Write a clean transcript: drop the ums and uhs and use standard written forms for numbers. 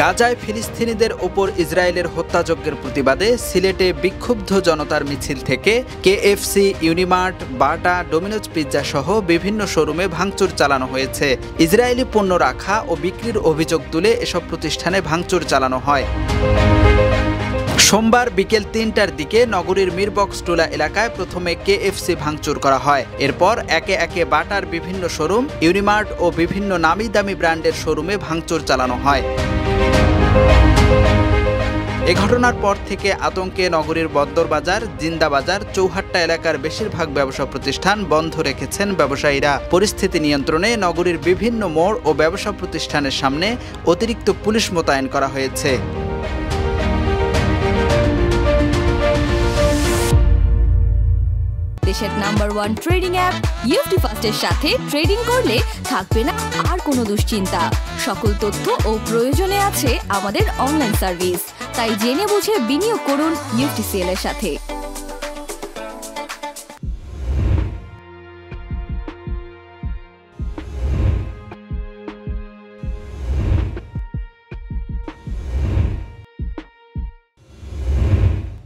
গাজায় ফিলিস্তিনিদের ওপর ইসরায়েলের হত্যাযজ্ঞের প্রতিবাদে সিলেটে বিক্ষুব্ধ জনতার মিছিল থেকে কেএফসি, ইউনিমার্ট, বাটা, ডোমিনোজ পিৎজা সহ বিভিন্ন শোরুমে ভাঙচুর চালানো হয়েছে। ইসরায়েলি পণ্য রাখা ও বিক্রির অভিযোগ তুলে এসব প্রতিষ্ঠানে ভাঙচুর চালানো হয়। সোমবার বিকেল ৩টার দিকে নগরীর মিরবক্সটুলা এলাকায় প্রথমে কেএফসি ভাঙচুর করা হয়। এরপর একে একে বাটার বিভিন্ন শোরুম, ইউনিমার্ট ও বিভিন্ন নামি দামি ব্র্যান্ডের শোরুমে ভাঙচুর চালানো হয়। এ ঘটনার পর থেকে আতঙ্কে নগরীর বন্দরবাজার, জিন্দাবাজার, চৌহাট্টা এলাকার বেশিরভাগ ব্যবসা প্রতিষ্ঠান বন্ধ রেখেছেন ব্যবসায়ীরা। পরিস্থিতি নিয়ন্ত্রণে নগরীর বিভিন্ন মোড় ও ব্যবসা প্রতিষ্ঠানের সামনে অতিরিক্ত পুলিশ মোতায়েন করা হয়েছে। দেশের নাম্বার 1 ট্রেডিং অ্যাপ ইউএফটি ফাস্টের সাথে ট্রেডিং করলে থাকবে না আর কোনো দুশ্চিন্তা। সকল তথ্য ও প্রয়োজনে আছে আমাদের অনলাইন সার্ভিস। তাই জেনে বুঝে বিনিয়োগ করুন ইউএফটিসিএল এর সাথে।